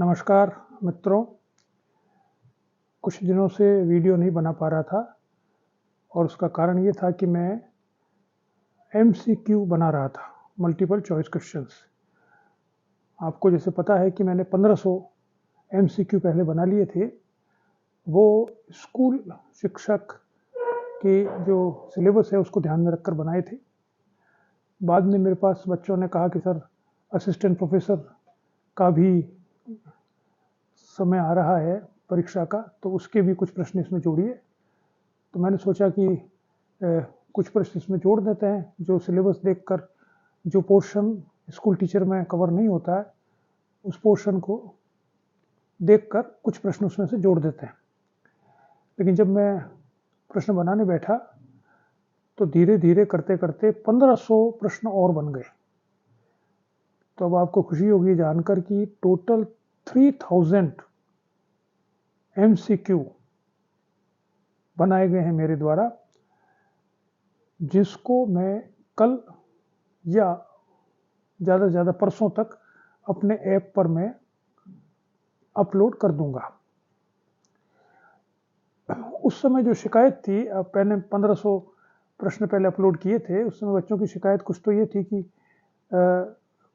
नमस्कार मित्रों। कुछ दिनों से वीडियो नहीं बना पा रहा था और उसका कारण ये था कि मैं एमसीक्यू बना रहा था, मल्टीपल चॉइस क्वेश्चंस। आपको जैसे पता है कि मैंने 1500 एमसीक्यू पहले बना लिए थे। वो स्कूल शिक्षक के जो सिलेबस है उसको ध्यान में रखकर बनाए थे। बाद में मेरे पास बच्चों ने कहा कि सर, असिस्टेंट प्रोफेसर का भी समय आ रहा है परीक्षा का, तो उसके भी कुछ प्रश्न इसमें जोड़िए। तो मैंने सोचा कि कुछ प्रश्न इसमें जोड़ देते हैं, जो सिलेबस देखकर जो पोर्शन स्कूल टीचर में कवर नहीं होता है उस पोर्शन को देखकर कुछ प्रश्न उसमें से जोड़ देते हैं। लेकिन जब मैं प्रश्न बनाने बैठा तो धीरे धीरे करते करते 1500 प्रश्न और बन गए। तो अब आपको खुशी होगी जानकर कि टोटल 3000 एमसीक्यू बनाए गए हैं मेरे द्वारा, जिसको मैं कल या ज़्यादा से ज़्यादा परसों तक अपने ऐप पर मैं अपलोड कर दूंगा। उस समय जो शिकायत थी, अब मैंने 1500 प्रश्न पहले अपलोड किए थे, उस समय बच्चों की शिकायत कुछ तो ये थी कि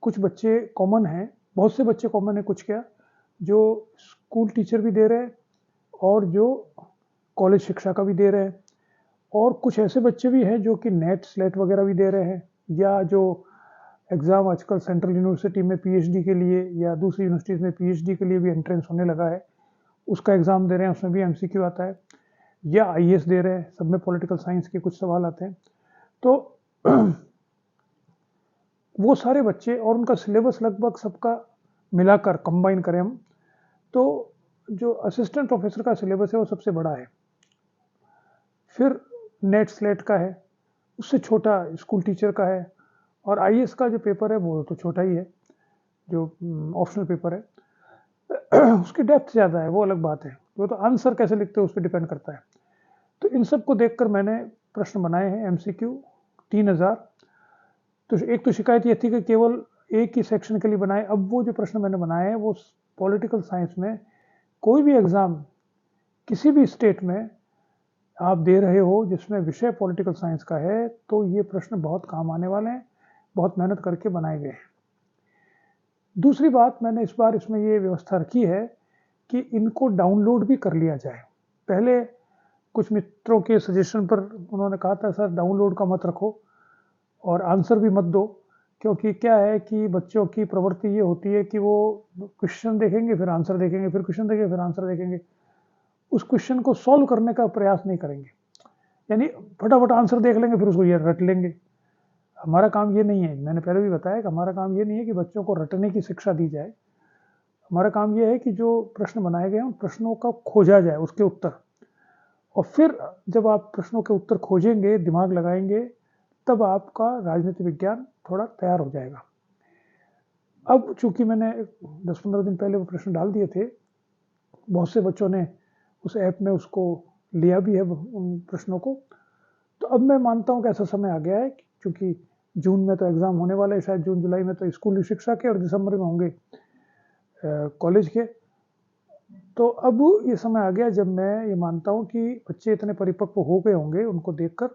कुछ बच्चे कॉमन हैं, बहुत से बच्चे कॉमन है, कुछ क्या जो स्कूल टीचर भी दे रहे हैं और जो कॉलेज शिक्षा का भी दे रहे हैं, और कुछ ऐसे बच्चे भी हैं जो कि नेट स्लेट वगैरह भी दे रहे हैं, या जो एग्ज़ाम आजकल सेंट्रल यूनिवर्सिटी में पीएचडी के लिए या दूसरी यूनिवर्सिटीज़ में पीएचडी के लिए भी एंट्रेंस होने लगा है, उसका एग्ज़ाम दे रहे हैं, उसमें भी एमसीक्यू आता है, या आईएएस दे रहे हैं, सब में पॉलिटिकल साइंस के कुछ सवाल आते हैं। तो वो सारे बच्चे और उनका सिलेबस लगभग सबका मिलाकर कंबाइन करें हम, तो जो असिस्टेंट प्रोफेसर का सिलेबस है वो सबसे बड़ा है। फिर नेट स्लेट का है, उससे छोटा स्कूल टीचर का है, और आईएएस का जो पेपर है वो तो छोटा ही है, जो ऑप्शनल पेपर है। उसकी डेप्थ ज़्यादा है, वो अलग बात है, वो तो आंसर कैसे लिखते हैं उस पर डिपेंड करता है। तो इन सब को देखकर मैंने प्रश्न बनाए हैं एमसीक्यू 3000। तो एक तो शिकायत ये थी कि केवल एक ही सेक्शन के लिए बनाए। अब वो जो प्रश्न मैंने बनाए हैं वो पॉलिटिकल साइंस में कोई भी एग्ज़ाम किसी भी स्टेट में आप दे रहे हो जिसमें विषय पॉलिटिकल साइंस का है, तो ये प्रश्न बहुत काम आने वाले हैं, बहुत मेहनत करके बनाए गए हैं। दूसरी बात, मैंने इस बार इसमें ये व्यवस्था रखी है कि इनको डाउनलोड भी कर लिया जाए। पहले कुछ मित्रों के सजेशन पर उन्होंने कहा था, सर डाउनलोड का मत रखो और आंसर भी मत दो, क्योंकि क्या है कि बच्चों की प्रवृत्ति ये होती है कि वो क्वेश्चन देखेंगे, फिर आंसर देखेंगे, फिर क्वेश्चन देखेंगे, फिर आंसर देखेंगे, उस क्वेश्चन को सॉल्व करने का प्रयास नहीं करेंगे। यानी फटाफट आंसर देख लेंगे, फिर उसको ये रट लेंगे। हमारा काम ये नहीं है, मैंने पहले भी बताया कि हमारा काम ये नहीं है कि बच्चों को रटने की शिक्षा दी जाए। हमारा काम ये है कि जो प्रश्न बनाए गए हैं उन प्रश्नों का खोजा जाए, उसके उत्तर, और फिर जब आप प्रश्नों के उत्तर खोजेंगे, दिमाग लगाएंगे, तब आपका राजनीति विज्ञान थोड़ा तैयार हो जाएगा। अब चूंकि मैंने 10-15 दिन पहले वो प्रश्न डाल दिए थे, बहुत से बच्चों ने उस ऐप में उसको लिया भी है उन प्रश्नों को, तो अब मैं मानता हूँ कि ऐसा समय आ गया है, क्योंकि जून में तो एग्ज़ाम होने वाले हैं, शायद जून जुलाई में तो स्कूली शिक्षा के, और दिसंबर में होंगे कॉलेज के। तो अब ये समय आ गया जब मैं ये मानता हूँ कि बच्चे इतने परिपक्व हो गए होंगे उनको देखकर,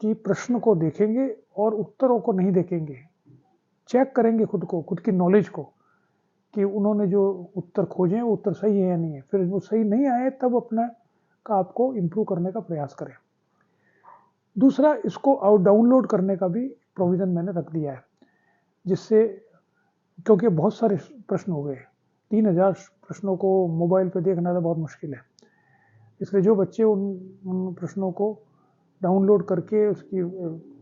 कि प्रश्न को देखेंगे और उत्तरों को नहीं देखेंगे, चेक करेंगे खुद को, खुद की नॉलेज को, कि उन्होंने जो उत्तर खोजे हैं वो उत्तर सही है या नहीं है। फिर वो सही नहीं आए तब अपना का आपको इम्प्रूव करने का प्रयास करें। दूसरा, इसको डाउनलोड करने का भी प्रोविज़न मैंने रख दिया है, जिससे, क्योंकि बहुत सारे प्रश्न हो गए, 3000 प्रश्नों को मोबाइल पे देखना तो बहुत मुश्किल है। इसलिए जो बच्चे उन प्रश्नों को डाउनलोड करके उसकी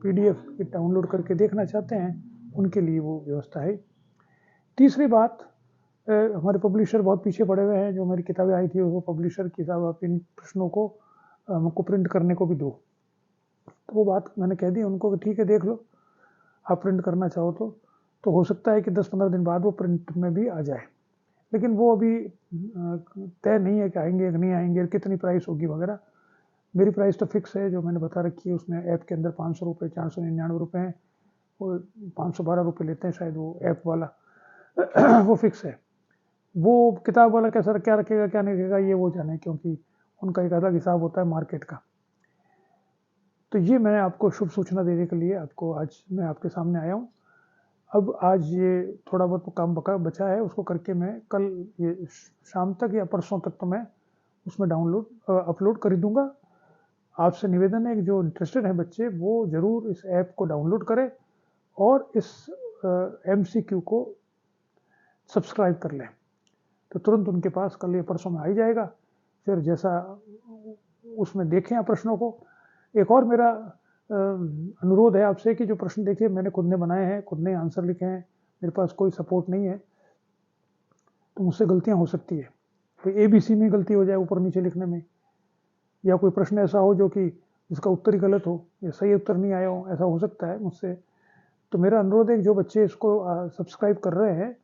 पीडीएफ की डाउनलोड करके देखना चाहते हैं, उनके लिए वो व्यवस्था है। तीसरी बात, हमारे पब्लिशर बहुत पीछे पड़े हुए हैं। जो मेरी किताबें आई थी वो पब्लिशर की साहब, आप इन प्रश्नों को हमको प्रिंट करने को भी दो। तो वो बात मैंने कह दी उनको कि ठीक है, देख लो, आप प्रिंट करना चाहो तो हो सकता है कि 10-15 दिन बाद वो प्रिंट में भी आ जाए। लेकिन वो अभी तय नहीं है कि आएंगे कि नहीं आएंगे, कितनी प्राइस होगी वगैरह। मेरी प्राइस तो फिक्स है, जो मैंने बता रखी है उसमें ऐप के अंदर 500 रुपये, 499 रुपये हैं, वो 512 रुपये लेते हैं शायद वो ऐप वाला। वो फिक्स है। वो किताब वाला कैसा क्या रखेगा क्या नहीं रखेगा ये वो जाने, क्योंकि उनका एक अलग हिसाब होता है मार्केट का। तो ये मैंने आपको शुभ सूचना देने के लिए आपको आज मैं आपके सामने आया हूँ। अब आज ये थोड़ा बहुत काम बचा है, उसको करके मैं कल ये शाम तक या परसों तक तो मैं उसमें अपलोड कर दूंगा। आपसे निवेदन है कि जो इंटरेस्टेड है बच्चे वो ज़रूर इस ऐप को डाउनलोड करें और इस MCQ को सब्सक्राइब कर लें, तो तुरंत उनके पास कल या परसों में आ ही जाएगा। फिर जैसा उसमें देखें आप प्रश्नों को। एक और मेरा अनुरोध है आपसे कि जो प्रश्न देखिए मैंने खुद ने बनाए हैं, खुद ने आंसर लिखे हैं, मेरे पास कोई सपोर्ट नहीं है, तो मुझसे गलतियां हो सकती है। कोई ABC में गलती हो जाए ऊपर नीचे लिखने में, या कोई प्रश्न ऐसा हो जो कि जिसका उत्तर ही गलत हो या सही उत्तर नहीं आया हो, ऐसा हो सकता है मुझसे। तो मेरा अनुरोध है कि जो बच्चे इसको सब्सक्राइब कर रहे हैं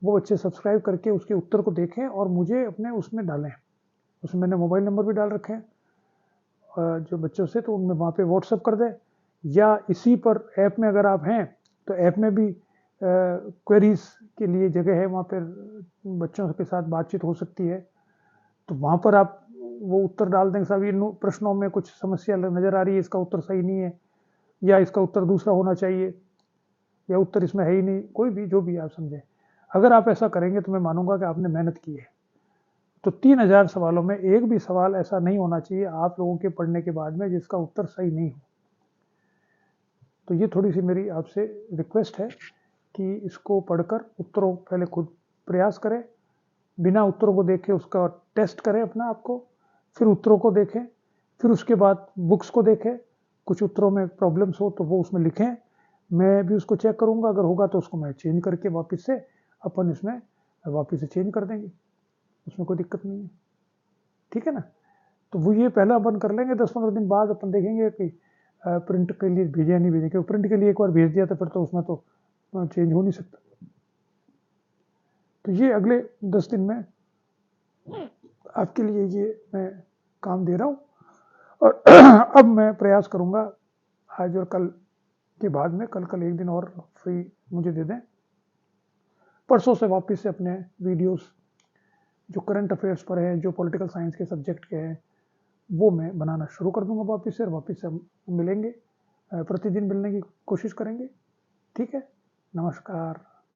वो बच्चे सब्सक्राइब करके उसके उत्तर को देखें और मुझे अपने उसमें डालें। उसमें मैंने मोबाइल नंबर भी डाल रखे हैं जो बच्चों से, तो उनमें वहाँ पे व्हाट्सअप कर दें, या इसी पर ऐप में अगर आप हैं तो ऐप में भी क्वेरीज के लिए जगह है, वहाँ पर बच्चों के साथ बातचीत हो सकती है। तो वहाँ पर आप वो उत्तर डाल देंगे साहब इन प्रश्नों में कुछ समस्या नज़र आ रही है, इसका उत्तर सही नहीं है, या इसका उत्तर दूसरा होना चाहिए, या उत्तर इसमें है ही नहीं, कोई भी जो भी आप समझें। अगर आप ऐसा करेंगे तो मैं मानूंगा कि आपने मेहनत की है। तो 3000 सवालों में एक भी सवाल ऐसा नहीं होना चाहिए आप लोगों के पढ़ने के बाद में जिसका उत्तर सही नहीं हो। तो ये थोड़ी सी मेरी आपसे रिक्वेस्ट है कि इसको पढ़कर उत्तरों पहले खुद प्रयास करें, बिना उत्तरों को देखे उसका टेस्ट करें अपना आपको, फिर उत्तरों को देखें, फिर उसके बाद बुक्स को देखें, कुछ उत्तरों में प्रॉब्लम्स हो तो वो उसमें लिखें, मैं भी उसको चेक करूंगा, अगर होगा तो उसको मैं चेंज करके वापस से अपन इसमें वापस से चेंज कर देंगे, उसमें कोई दिक्कत नहीं है। ठीक है ना? तो वो ये पहला अपन कर लेंगे, 10-15 दिन बाद अपन देखेंगे कि प्रिंट के लिए भेजे या नहीं भेजे, क्योंकि प्रिंट के लिए एक बार भेज दिया तो फिर तो उसमें तो चेंज हो नहीं सकता। तो ये अगले 10 दिन में आपके लिए ये मैं काम दे रहा हूँ, और अब मैं प्रयास करूँगा आज और कल के बाद में, कल एक दिन और फ्री मुझे दे दें, परसों से वापस से अपने वीडियोस जो करंट अफेयर्स पर है, जो पॉलिटिकल साइंस के सब्जेक्ट के हैं, वो मैं बनाना शुरू कर दूंगा वापस से, और वापस से हम मिलेंगे, प्रतिदिन मिलने की कोशिश करेंगे। ठीक है? नमस्कार।